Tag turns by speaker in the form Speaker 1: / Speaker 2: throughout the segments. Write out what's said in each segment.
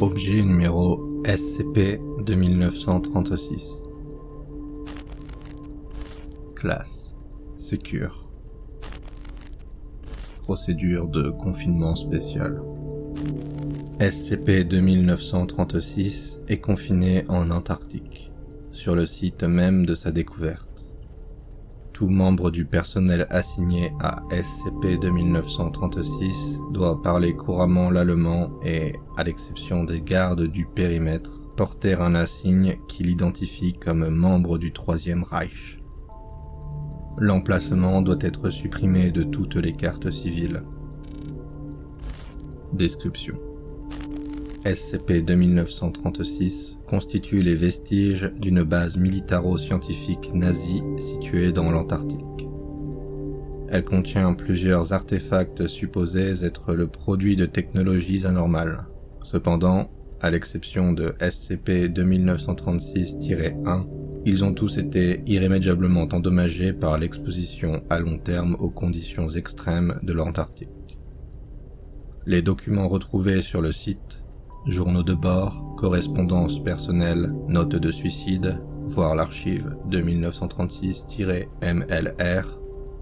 Speaker 1: Objet numéro SCP-2936. Classe Secure. Procédure de confinement spécial. SCP-2936 est confiné en Antarctique, sur le site même de sa découverte. Tout membre du personnel assigné à SCP-2936 doit parler couramment l'allemand et, à l'exception des gardes du périmètre, porter un insigne qui l'identifie comme membre du Troisième Reich. L'emplacement doit être supprimé de toutes les cartes civiles. Description. SCP-2936 constitue les vestiges d'une base militaro-scientifique nazie située dans l'Antarctique. Elle contient plusieurs artefacts supposés être le produit de technologies anormales. Cependant, à l'exception de SCP-2936-1, ils ont tous été irrémédiablement endommagés par l'exposition à long terme aux conditions extrêmes de l'Antarctique. Les documents retrouvés sur le site, journaux de bord, correspondances personnelles, notes de suicide, voire l'archive de 1936-MLR,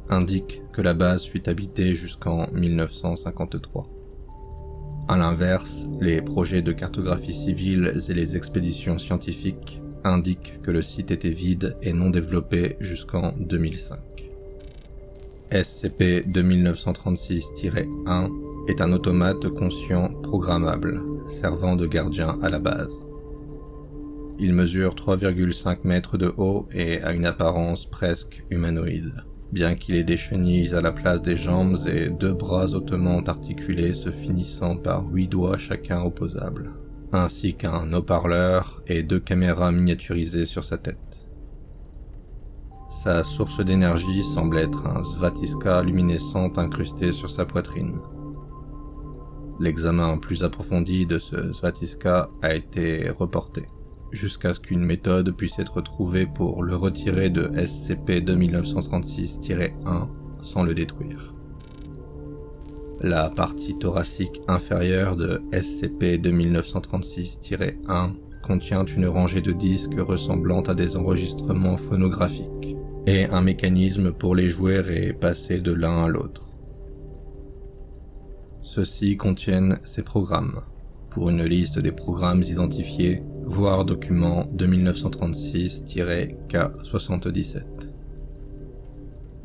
Speaker 1: indiquent que la base fut habitée jusqu'en 1953. À l'inverse, les projets de cartographie civile et les expéditions scientifiques indiquent que le site était vide et non développé jusqu'en 2005. SCP-2936-1 est un automate conscient programmable, servant de gardien à la base. Il mesure 3,5 mètres de haut et a une apparence presque humanoïde, bien qu'il ait des chenilles à la place des jambes et 2 bras hautement articulés se finissant par 8 doigts chacun opposables, ainsi qu'un haut-parleur et 2 caméras miniaturisées sur sa tête. Sa source d'énergie semble être un Svastika luminescent incrusté sur sa poitrine. L'examen plus approfondi de ce Svastika a été reporté, jusqu'à ce qu'une méthode puisse être trouvée pour le retirer de SCP-2936-1 sans le détruire. La partie thoracique inférieure de SCP-2936-1 contient une rangée de disques ressemblant à des enregistrements phonographiques et un mécanisme pour les jouer et passer de l'un à l'autre. Ceux-ci contiennent ces programmes. Pour une liste des programmes identifiés, voir document 2936-K77.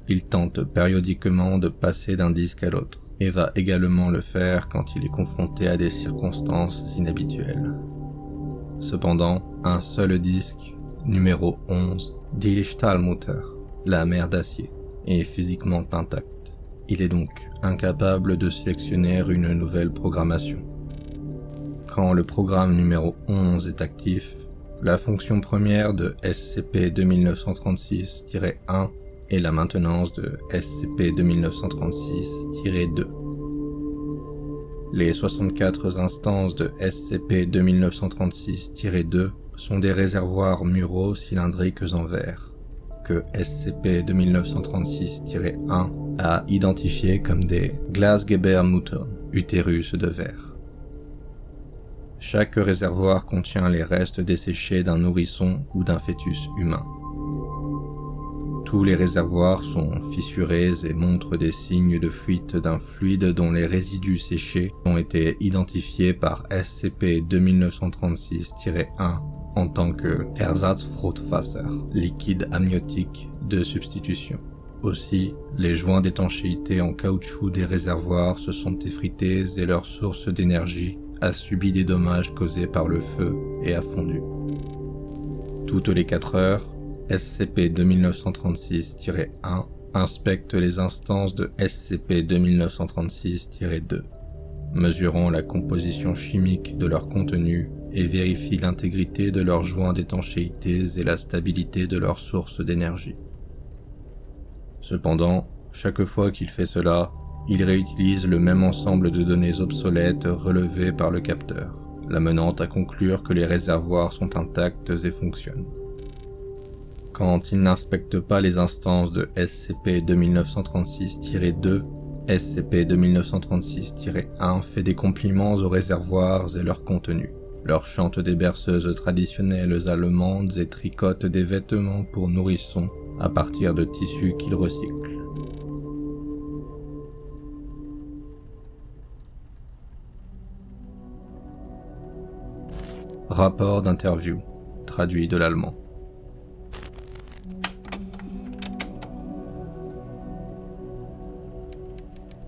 Speaker 1: Il tente périodiquement de passer d'un disque à l'autre, et va également le faire quand il est confronté à des circonstances inhabituelles. Cependant, un seul disque, numéro 11, Die Stahlmutter, la mère d'acier, est physiquement intact. Il est donc incapable de sélectionner une nouvelle programmation. Quand le programme numéro 11 est actif, la fonction première de SCP-2936-1 est la maintenance de SCP-2936-2. Les 64 instances de SCP-2936-2 sont des réservoirs muraux cylindriques en verre, que SCP-2936-1 a identifiés comme des Glasgebermutter, utérus de verre. Chaque réservoir contient les restes desséchés d'un nourrisson ou d'un fœtus humain. Tous les réservoirs sont fissurés et montrent des signes de fuite d'un fluide dont les résidus séchés ont été identifiés par SCP-2936-1 en tant que Ersatzfruchtwasser, liquide amniotique de substitution. Aussi, les joints d'étanchéité en caoutchouc des réservoirs se sont effrités et leur source d'énergie a subi des dommages causés par le feu et a fondu. Toutes les 4 heures, SCP-2936-1 inspecte les instances de SCP-2936-2, mesurant la composition chimique de leur contenu et vérifie l'intégrité de leurs joints d'étanchéité et la stabilité de leur source d'énergie. Cependant, chaque fois qu'il fait cela, il réutilise le même ensemble de données obsolètes relevées par le capteur, l'amenant à conclure que les réservoirs sont intacts et fonctionnent. Quand il n'inspecte pas les instances de SCP-2936-2, SCP-2936-1 fait des compliments aux réservoirs et leur contenu, leur chantent des berceuses traditionnelles allemandes et tricotent des vêtements pour nourrissons à partir de tissus qu'ils recyclent. Rapport d'interview, traduit de l'allemand.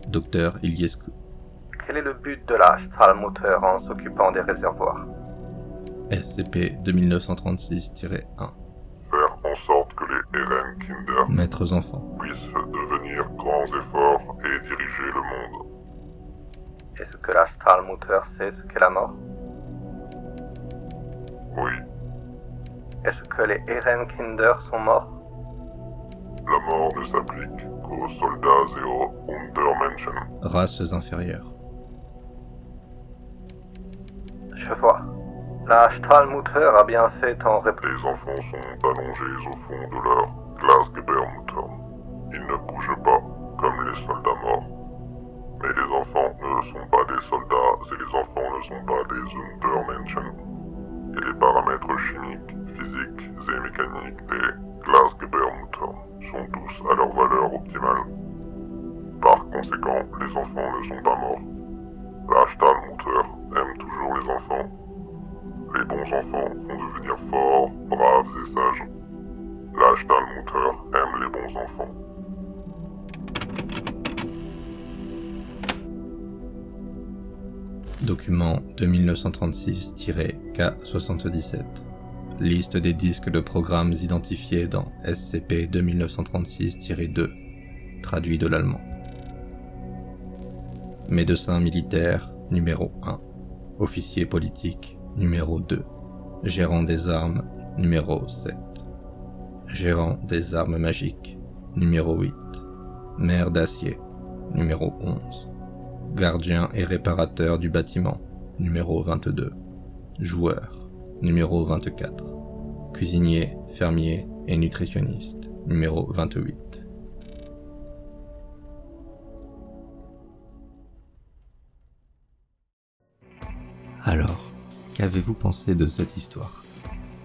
Speaker 1: Docteur Iliescu.
Speaker 2: Quel est le but de la Stahlmutter en s'occupant des réservoirs?
Speaker 1: SCP 2936-1.
Speaker 3: Faire en sorte que les Ehrenkinder
Speaker 1: Maîtres enfants.
Speaker 3: puissent devenir grands et forts et diriger le monde.
Speaker 2: Est-ce que la Stahlmutter sait ce qu'est la mort?
Speaker 3: Oui,
Speaker 2: Est-ce que les Ehrenkinder sont morts?
Speaker 3: la mort ne s'applique qu'aux soldats et aux Untermenschen.
Speaker 1: Races inférieures.
Speaker 2: Je vois. La Stahlmutter a bien fait en répondre.
Speaker 3: Les enfants sont allongés au fond de leur Glasgebermutter. Ils ne bougent pas comme les soldats morts. Mais les enfants ne sont pas des soldats et les enfants ne sont pas des Untermenschen. Et les paramètres chimiques, physiques et mécaniques des Glasgebermutter sont tous à leur valeur optimale. Par conséquent, les enfants ne sont pas morts. La Stahlmutter aime toujours les enfants. Les bons enfants vont devenir forts, braves et sages. La Stahlmutter aime les bons enfants.
Speaker 1: Document 2936-K77. Liste des disques de programmes identifiés dans SCP 2936-2, traduit de l'allemand. Médecin militaire, numéro 1. Officier politique, numéro 2. Gérant des armes, numéro 7. Gérant des armes magiques, numéro 8. Maire d'acier, numéro 11. Gardien et réparateur du bâtiment, numéro 22. Joueur, numéro 24. Cuisinier, fermier et nutritionniste, numéro 28. Alors, qu'avez-vous pensé de cette histoire?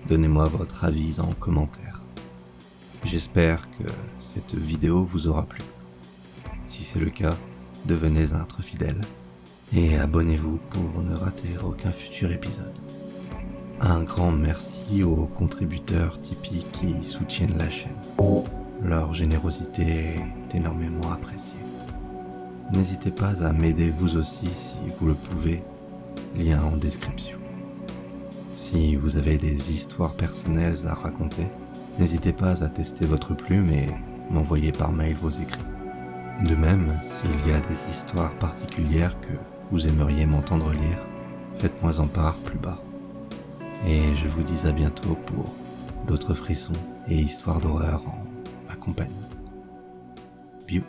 Speaker 1: Donnez-moi votre avis en commentaire. J'espère que cette vidéo vous aura plu. Si c'est le cas, devenez un fidèle et abonnez-vous pour ne rater aucun futur épisode. Un grand merci aux contributeurs Tipeee qui soutiennent la chaîne. Leur générosité est énormément appréciée. N'hésitez pas à m'aider vous aussi si vous le pouvez, lien en description. Si vous avez des histoires personnelles à raconter, n'hésitez pas à tester votre plume et m'envoyer par mail vos écrits. De même, s'il y a des histoires particulières que vous aimeriez m'entendre lire, faites-moi en part plus bas. Et je vous dis à bientôt pour d'autres frissons et histoires d'horreur en ma compagnie. Biou.